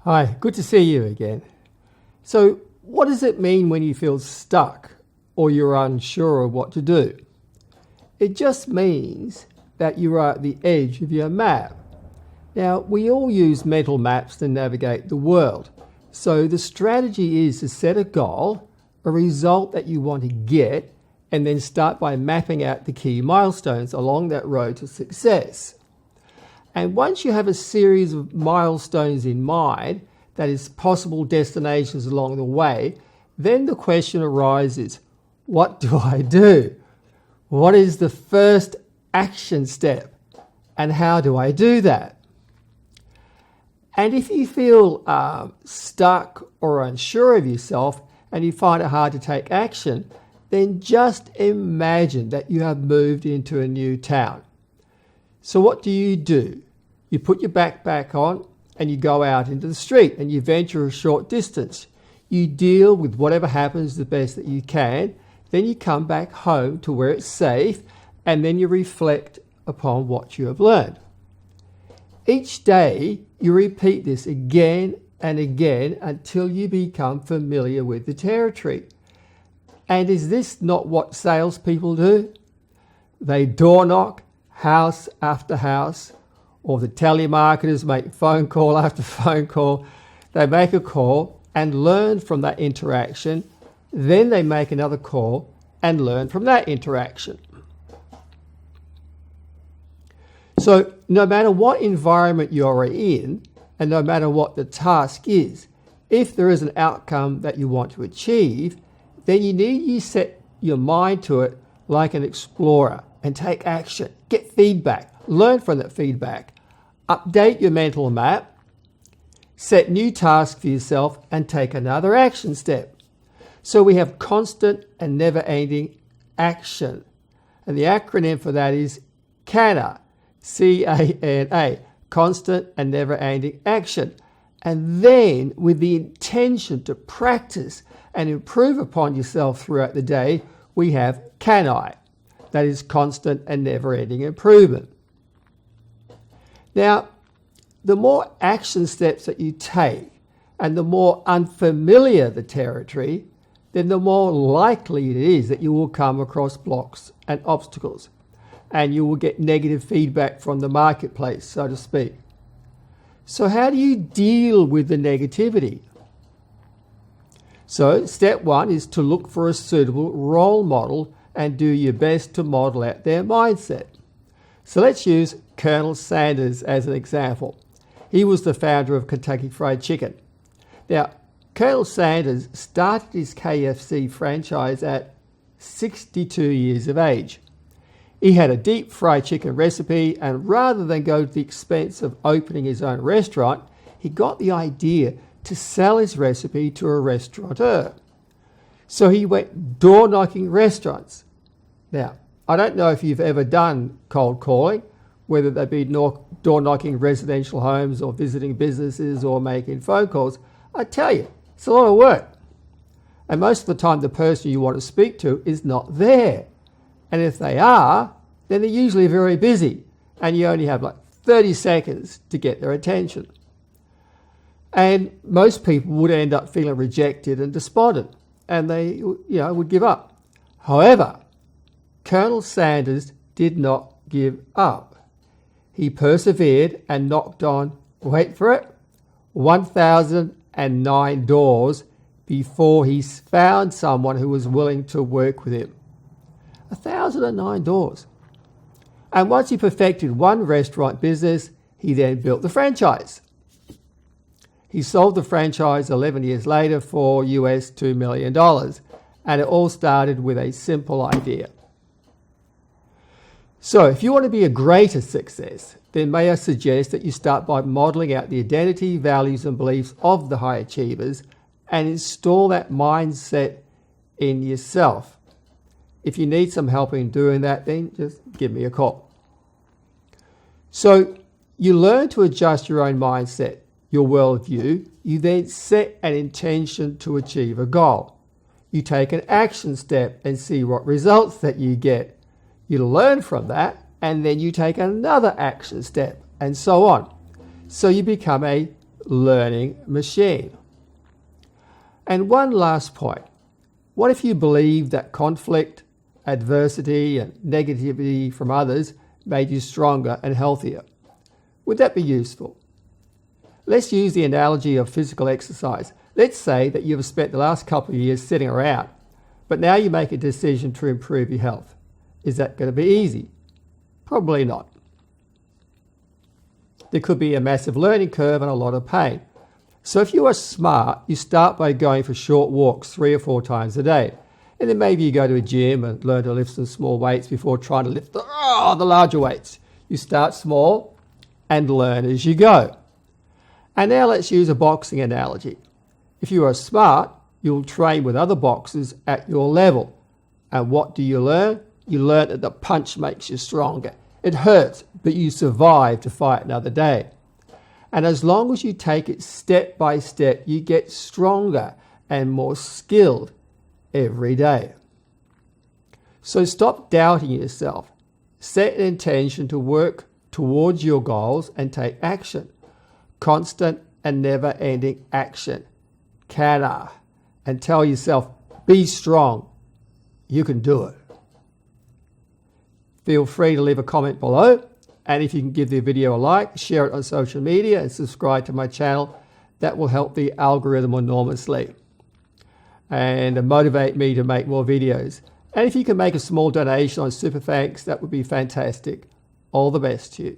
Hi, good to see you again. So, what does it mean when you feel stuck or you're unsure of what to do? It just means that you are at the edge of your map. Now, we all use mental maps to navigate the world. So the strategy is to set a goal, a result that you want to get, and then start by mapping out the key milestones along that road to success. And once you have a series of milestones in mind, that is possible destinations along the way, then the question arises, what do I do? What is the first action step? And how do I do that? And if you feel stuck or unsure of yourself and you find it hard to take action, then just imagine that you have moved into a new town. So what do? You put your backpack on and you go out into the street and you venture a short distance. You deal with whatever happens the best that you can. Then you come back home to where it's safe and then you reflect upon what you have learned. Each day you repeat this again and again until you become familiar with the territory. And is this not what salespeople do? They door knock house after house, or the telemarketers make phone call after phone call. They make a call and learn from that interaction. Then they make another call and learn from that interaction. So no matter what environment you're in, and no matter what the task is, if there is an outcome that you want to achieve, then you set your mind to it like an explorer and take action, get feedback, learn from that feedback, update your mental map, set new tasks for yourself and take another action step. So we have constant and never-ending action. And the acronym for that is CANA, C-A-N-A, constant and never-ending action. And then with the intention to practice and improve upon yourself throughout the day, we have CANI, that is constant and never-ending improvement. Now, the more action steps that you take and the more unfamiliar the territory, then the more likely it is that you will come across blocks and obstacles and you will get negative feedback from the marketplace, so to speak. So how do you deal with the negativity? So step one is to look for a suitable role model and do your best to model out their mindset. So let's use Colonel Sanders as an example. He was the founder of Kentucky Fried Chicken. Now, Colonel Sanders started his KFC franchise at 62 years of age. He had a deep fried chicken recipe, and rather than go to the expense of opening his own restaurant, he got the idea to sell his recipe to a restaurateur. So he went door knocking restaurants. Now, I don't know if you've ever done cold calling, whether they be door knocking residential homes or visiting businesses or making phone calls. I tell you, it's a lot of work. And most of the time the person you want to speak to is not there. And if they are, then they're usually very busy and you only have like 30 seconds to get their attention. And most people would end up feeling rejected and despondent and they would give up. However, Colonel Sanders did not give up. He persevered and knocked on, wait for it, 1,009 doors before he found someone who was willing to work with him. 1,009 doors. And once he perfected one restaurant business, he then built the franchise. He sold the franchise 11 years later for US $2 million. And it all started with a simple idea. So if you want to be a greater success, then may I suggest that you start by modeling out the identity, values and beliefs of the high achievers and install that mindset in yourself. If you need some help in doing that, then just give me a call. So you learn to adjust your own mindset, your worldview. You then set an intention to achieve a goal. You take an action step and see what results that you get. You learn from that and then you take another action step and so on. So you become a learning machine. And one last point. What if you believe that conflict, adversity, and negativity from others made you stronger and healthier? Would that be useful? Let's use the analogy of physical exercise. Let's say that you've spent the last couple of years sitting around, but now you make a decision to improve your health. Is that going to be easy? Probably not. There could be a massive learning curve and a lot of pain. So if you are smart, you start by going for short walks 3 or 4 times a day. And then maybe you go to a gym and learn to lift some small weights before trying to lift the larger weights. You start small and learn as you go. And now let's use a boxing analogy. If you are smart, you'll train with other boxers at your level. And what do you learn? You learn that the punch makes you stronger. It hurts, but you survive to fight another day. And as long as you take it step by step, you get stronger and more skilled every day. So stop doubting yourself. Set an intention to work towards your goals and take action. Constant and never-ending action. CANA. And tell yourself, be strong. You can do it. Feel free to leave a comment below. And if you can give the video a like, share it on social media and subscribe to my channel, that will help the algorithm enormously and motivate me to make more videos. And if you can make a small donation on Super Thanks, that would be fantastic. All the best to you.